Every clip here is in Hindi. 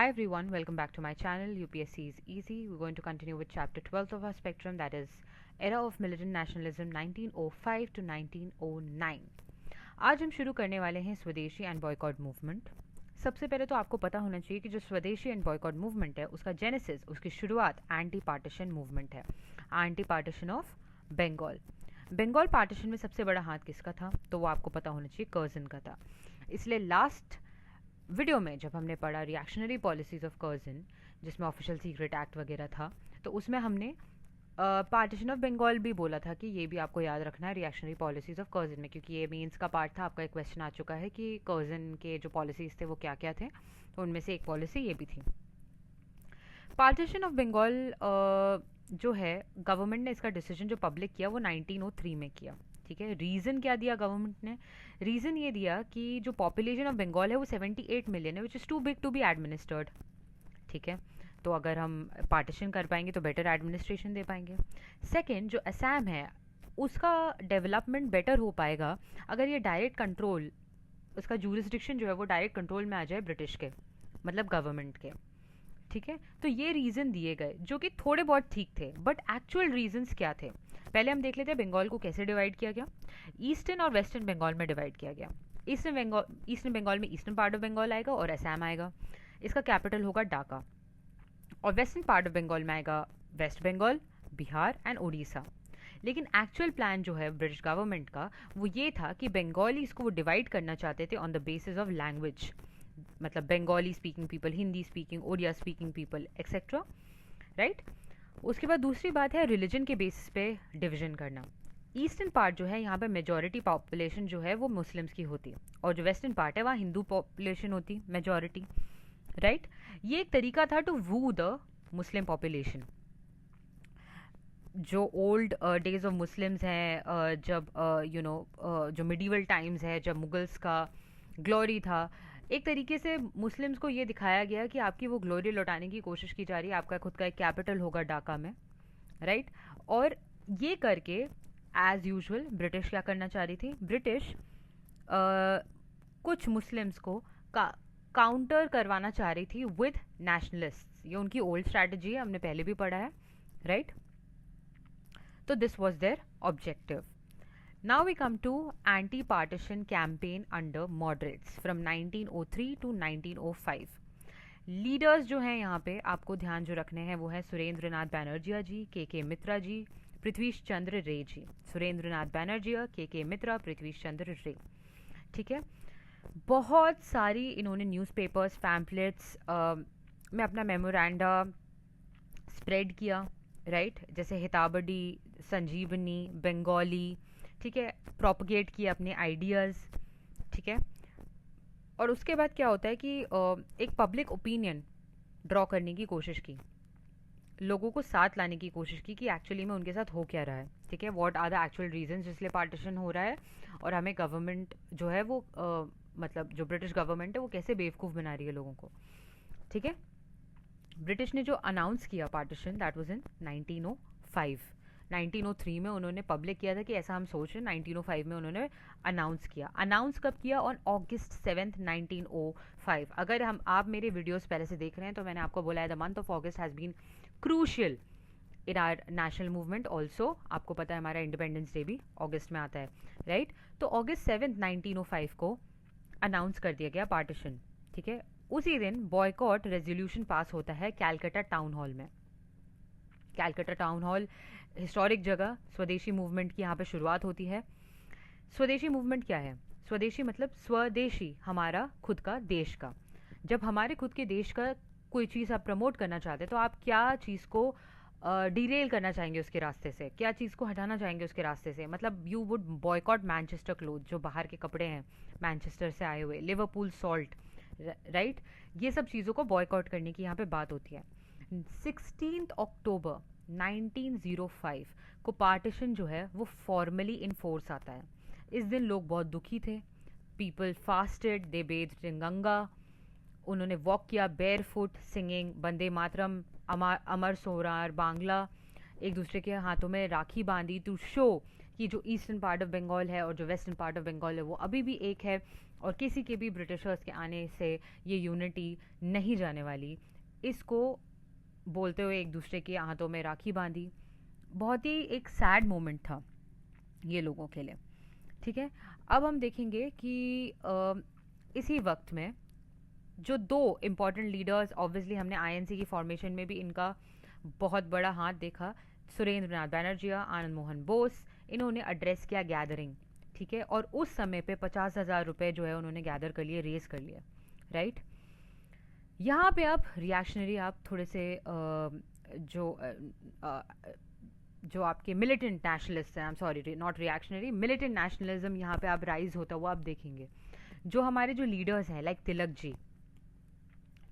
Hi everyone, welcome back to my channel. UPSC is easy. We're going to continue with chapter 12 of our spectrum, that is Era of Militant Nationalism 1905 to 1909. आज हम शुरू करने वाले हैं स्वदेशी एंड बॉयकॉट मूवमेंट। सबसे पहले तो आपको पता होना चाहिए कि जो स्वदेशी एंड बॉयकॉट मूवमेंट है उसका जेनेसिस, उसकी शुरुआत एंटी पार्टीशन मूवमेंट है, anti partition of Bengal. Bengal partition में सबसे बड़ा हाथ किसका था? तो वो आपको पता होना चाहिए, कर्जन का था। इसलिए लास्ट वीडियो में जब हमने पढ़ा रिएक्शनरी पॉलिसीज ऑफ कर्जन, जिसमें ऑफिशियल सीक्रेट एक्ट वगैरह था, तो उसमें हमने पार्टीशन ऑफ बंगाल भी बोला था कि ये भी आपको याद रखना है रिएक्शनरी पॉलिसीज ऑफ कर्जन में, क्योंकि ये मेंस का पार्ट था। आपका एक क्वेश्चन आ चुका है कि कर्जन के जो पॉलिसीज थे वो क्या क्या थे, तो उनमें से एक पॉलिसी ये भी थी। पार्टीशन ऑफ बंगाल जो है, गवर्नमेंट ने इसका डिसीजन जो पब्लिक किया वो 1903 में किया। ठीक है, रीज़न क्या दिया गवर्नमेंट ने? रीज़न ये दिया कि जो पॉपुलेशन ऑफ बंगाल है वो 78 मिलियन है, which is too big to be administered. ठीक है, तो अगर हम पार्टीशन कर पाएंगे तो बेटर एडमिनिस्ट्रेशन दे पाएंगे। सेकेंड, जो असम है उसका डेवलपमेंट बेटर हो पाएगा अगर ये डायरेक्ट कंट्रोल, उसका जूरिसडिक्शन जो है वो डायरेक्ट कंट्रोल में आ जाए ब्रिटिश के, मतलब गवर्नमेंट के। ठीक है, तो ये रीज़न दिए गए जो कि थोड़े बहुत ठीक थे, बट एक्चुअल रीजंस क्या थे पहले हम देख लेते हैं। बंगाल को कैसे डिवाइड किया गया? ईस्टर्न और वेस्टर्न बंगाल में डिवाइड किया गया। ईस्टर्न बंगाल में ईस्टर्न पार्ट ऑफ बंगाल आएगा और असम आएगा, इसका कैपिटल होगा ढाका। और वेस्टर्न पार्ट ऑफ बंगाल में आएगा वेस्ट बंगाल, बिहार एंड उड़ीसा। लेकिन एक्चुअल प्लान जो है ब्रिटिश गवर्नमेंट का वो ये था कि बंगालीज को वो डिवाइड करना चाहते थे on the basis of language, मतलब Bengali speaking people, Hindi speaking, Oriya speaking people, etcetera. Right. उसके बाद दूसरी बात है रिलीजन के बेसिस पे डिवीजन करना। ईस्टर्न पार्ट जो है यहाँ पे मेजॉरिटी पॉपुलेशन जो है वो मुस्लिम्स की होती, और जो वेस्टर्न पार्ट है वहाँ हिंदू पॉपुलेशन होती, मेजॉरिटी। राइट। ये एक तरीका था to woo the Muslim population. जो ओल्ड डेज ऑफ मुस्लिम्स हैं, जब जो मिडीवल टाइम्स है, जब मुगल्स का ग्लोरी था, एक तरीके से मुस्लिम्स को ये दिखाया गया कि आपकी वो ग्लोरी लौटाने की कोशिश की जा रही है, आपका खुद का एक कैपिटल होगा ढाका में। राइट। और ये करके एज यूजुअल ब्रिटिश क्या करना चाह रही थी? ब्रिटिश कुछ मुस्लिम्स को काउंटर करवाना चाह रही थी विद नेशनलिस्ट। ये उनकी ओल्ड स्ट्रैटेजी है, हमने पहले भी पढ़ा है। राइट। तो this was there objective. Now we come to anti-partition campaign under moderates from 1903 to 1905. Leaders जो हैं यहाँ पे आपको ध्यान जो रखने हैं वो है सुरेंद्र नाथ बैनर्जिया जी, के मित्रा जी, पृथ्वीश चंद्र रे जी। सुरेंद्र नाथ बैनर्जिया, के मित्रा, पृथ्वीश चंद्र रे। ठीक है, बहुत सारी इन्होंने न्यूज़पेपर्स, पैम्पलेट्स में अपना मेमोरेंडा स्प्रेड किया। राइट। जैसे हिताबडी, संजीवनी, बंगाली, ठीक है, प्रोपगेट किए अपने आइडियाज़। ठीक है, और उसके बाद क्या होता है कि एक पब्लिक ओपिनियन ड्रॉ करने की कोशिश की, लोगों को साथ लाने की कोशिश की कि एक्चुअली में उनके साथ हो क्या रहा है। ठीक है, what are the actual reasons जिसलिए पार्टीशन हो रहा है, और हमें गवर्नमेंट जो है वो मतलब जो ब्रिटिश गवर्नमेंट है वो कैसे बेवकूफ़ बना रही है लोगों को। ठीक है, ब्रिटिश ने जो अनाउंस किया पार्टीशन, दैट वाज इन 1905। 1903 में उन्होंने पब्लिक किया था कि ऐसा हम सोच रहे हैं, 1905 में उन्होंने अनाउंस किया। अनाउंस कब किया? On August 7th 1905। अगर आप मेरे वीडियोस पहले से देख रहे हैं तो मैंने आपको बोला है the month of August has been crucial in our national movement also. आपको पता है हमारा इंडिपेंडेंस डे भी अगस्त में आता है। राइट। तो August 7th 1905 को अनाउंस कर दिया गया पार्टीशन। ठीक है, उसी दिन बॉयकॉट रेजोल्यूशन पास होता है कैलकाटा टाउन हॉल में। कैलकाटा टाउन हॉल हिस्टोरिक जगह, स्वदेशी मूवमेंट की यहाँ पे शुरुआत होती है। स्वदेशी मूवमेंट क्या है? स्वदेशी मतलब स्वदेशी, हमारा खुद का देश का। जब हमारे खुद के देश का कोई चीज़ आप प्रमोट करना चाहते हैं तो आप क्या चीज़ को डिरेल करना चाहेंगे उसके रास्ते से, क्या चीज़ को हटाना चाहेंगे उसके रास्ते से। मतलब you would boycott Manchester cloth, जो बाहर के कपड़े हैं मैनचेस्टर से आए हुए, लिवरपूल सॉल्ट। राइट। ये सब चीज़ों को बॉयकॉट करने की यहाँ पे बात होती है। 16 अक्टूबर 1905 को पार्टीशन जो है वो फॉर्मली इन फोर्स आता है। इस दिन लोग बहुत दुखी थे। पीपल फास्टेड, दे बेथ्ड इन गंगा। उन्होंने वॉक किया bear foot, singing Vande Mataram, अमर सोरार बांग्ला, एक दूसरे के हाथों में राखी बांधी टू शो कि जो ईस्टर्न पार्ट ऑफ बंगाल है और जो वेस्टर्न पार्ट ऑफ बंगाल है वो अभी भी एक है। और किसी के भी ब्रिटिशर्स के आने से ये यूनिटी नहीं जाने वाली, इसको बोलते हुए एक दूसरे के हाथों में राखी बांधी। बहुत ही एक सैड मोमेंट था ये लोगों के लिए। ठीक है, अब हम देखेंगे कि इसी वक्त में जो दो इम्पॉर्टेंट लीडर्स, ऑब्वियसली हमने आईएनसी की फॉर्मेशन में भी इनका बहुत बड़ा हाथ देखा, सुरेंद्र नाथ बैनर्जिया, आनंद मोहन बोस, इन्होंने एड्रेस किया गैदरिंग। ठीक है, और उस समय पे 50,000 रुपए जो है उन्होंने गैदर कर लिए, रेज कर लिए। राइट, यहाँ पे आप रिएक्शनरी, आप थोड़े से जो आपके मिलिटेंट नेशनलिस्ट हैं, I am sorry not reactionary, militant nationalism यहाँ पे आप राइज होता हुआ आप देखेंगे। जो हमारे जो लीडर्स हैं लाइक तिलक जी,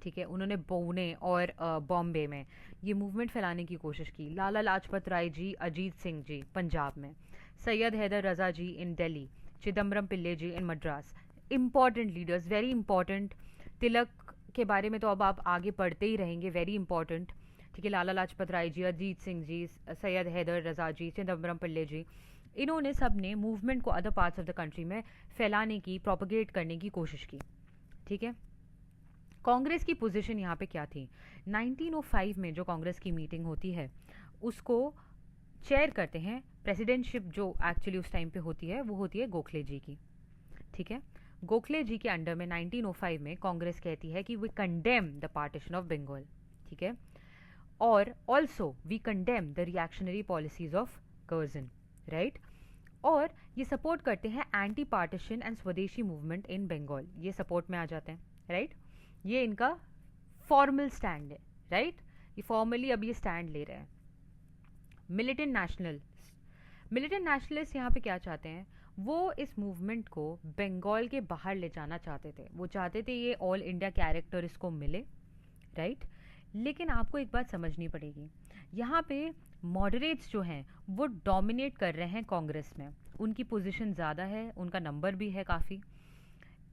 ठीक है, उन्होंने पुणे और बॉम्बे में ये मूवमेंट फैलाने की कोशिश की। लाला लाजपत राय जी, अजीत सिंह जी पंजाब में, Syed Haider Raza ji in Delhi, Chidambaram Pillai ji in Madras, important leaders, very important. Tilak के बारे में तो अब आप आगे पढ़ते ही रहेंगे, वेरी इंपॉर्टेंट। ठीक है, लाला लाजपत राय जी, अजीत सिंह जी, सैयद हैदर रजा जी, चिदम्बरम पिल्ले जी, इन्होंने सब ने मूवमेंट को other parts of the country में फैलाने की, प्रोपगेट करने की कोशिश की। ठीक है, कांग्रेस की पोजीशन यहाँ पे क्या थी? 1905 में जो कांग्रेस की मीटिंग होती है उसको चेयर करते हैं, प्रेसिडेंटशिप जो एक्चुअली उस टाइम पे होती है वो होती है गोखले जी की। ठीक है, गोखले जी के अंडर में 1905 में कांग्रेस कहती है कि we condemn the partition of Bengal. ठीक है, और also we condemn the reactionary policies of Curzon. Right, और ये सपोर्ट करते हैं anti partition and swadeshi movement in Bengal, ये सपोर्ट में आ जाते हैं। राइट, ये इनका फॉर्मल स्टैंड है। राइट, ये फॉर्मली अब ये स्टैंड ले रहे हैं। मिलिटेंट नेशनलिस्ट यहाँ पे क्या चाहते हैं? वो इस मूवमेंट को बंगाल के बाहर ले जाना चाहते थे। वो चाहते थे ये ऑल इंडिया कैरेक्टर इसको मिले। राइट, लेकिन आपको एक बात समझनी पड़ेगी, यहाँ पे मॉडरेट्स जो हैं वो डोमिनेट कर रहे हैं कांग्रेस में, उनकी पोजीशन ज़्यादा है, उनका नंबर भी है काफ़ी।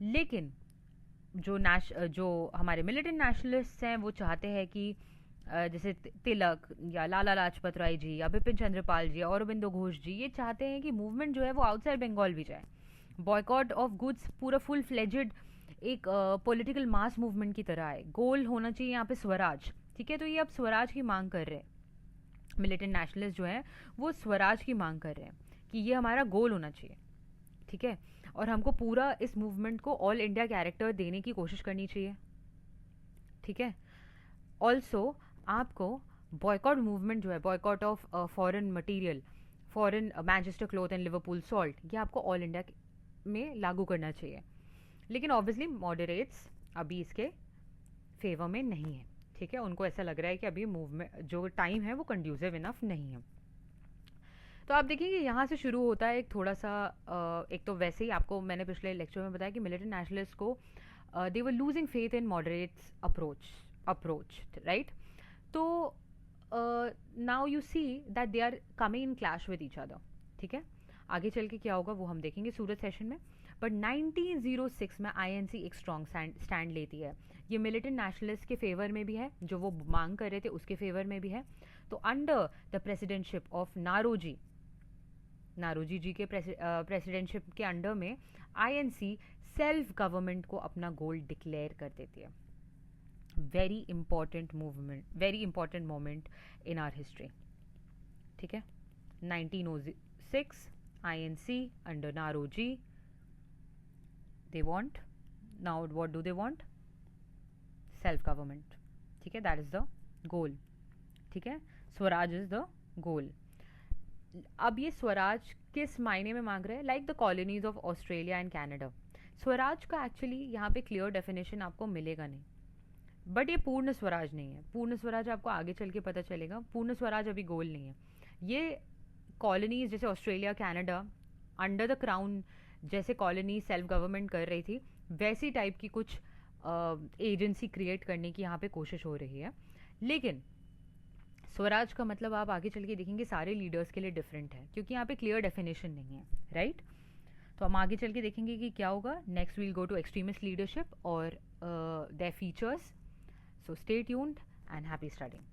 लेकिन जो हमारे मिलिटेंट नेशनलिस्ट हैं वो चाहते हैं कि जैसे तिलक या लाला लाजपत राय जी या बिपिन चंद्रपाल जी और अरविंदो घोष जी, ये चाहते हैं कि मूवमेंट जो है वो आउटसाइड बंगाल भी जाए। बॉयकॉट ऑफ गुड्स पूरा फुल फ्लेजेड एक पॉलिटिकल मास मूवमेंट की तरह है। गोल होना चाहिए यहाँ पे स्वराज। ठीक है, तो ये अब स्वराज की मांग कर रहे हैं। मिलिटेंट नेशनलिस्ट जो है वो स्वराज की मांग कर रहे हैं कि ये हमारा गोल होना चाहिए। ठीक है, और हमको पूरा इस मूवमेंट को ऑल इंडिया कैरेक्टर देने की कोशिश करनी चाहिए। ठीक है, ऑल्सो आपको बॉयकॉट मूवमेंट जो है, boycott of foreign material, foreign Manchester cloth and Liverpool salt, ये आपको ऑल इंडिया में लागू करना चाहिए। लेकिन ऑब्वियसली मॉडरेट्स अभी इसके फेवर में नहीं है। ठीक है, उनको ऐसा लग रहा है कि अभी मूवमेंट जो टाइम है वो कंड्यूसिव इनफ नहीं है। तो आप देखिए कि यहाँ से शुरू होता है एक थोड़ा सा एक तो वैसे ही आपको मैंने पिछले लेक्चर में बताया कि मिलिटेंट नेशनलिस्ट को they were losing faith in moderates approach. Right, तो now you see that they are coming in clash with each other. ठीक है, आगे चल के क्या होगा वो हम देखेंगे सूरत सेशन में। बट 1906 में आईएनसी एक स्ट्रॉन्ग स्टैंड लेती है। ये मिलिटेंट नेशनलिस्ट के फेवर में भी है, जो वो मांग कर रहे थे उसके फेवर में भी है। तो under the presidentship of Naoroji ji के प्रेसिडेंटशिप के अंडर में आईएनसी सेल्फ गवर्नमेंट को अपना गोल डिक्लेयर कर देती है। Very important movement, very important moment in our history. ठीक है, 1906 INC under Naoroji, they want, now what do they want? Self government. ठीक है, that is the goal. ठीक है, स्वराज is the goal. अब ये स्वराज किस मायने में मांग रहे हैं? Like the colonies of Australia and Canada. Swaraj का एक्चुअली यहाँ पे क्लियर डेफिनेशन आपको मिलेगा नहीं, बट ये पूर्ण स्वराज नहीं है। पूर्ण स्वराज आपको आगे चल के पता चलेगा। पूर्ण स्वराज अभी गोल नहीं है। ये कॉलोनीज जैसे Australia, Canada under the crown जैसे कॉलोनी सेल्फ गवर्नमेंट कर रही थी, वैसी टाइप की कुछ एजेंसी क्रिएट करने की यहाँ पे कोशिश हो रही है। लेकिन स्वराज का मतलब आप आगे चल के देखेंगे सारे लीडर्स के लिए डिफरेंट है, क्योंकि यहाँ पे क्लियर डेफिनेशन नहीं है। राइट, तो हम आगे चल के देखेंगे कि क्या होगा। Next we'll go to extremist leadership और their features. So stay tuned and happy studying.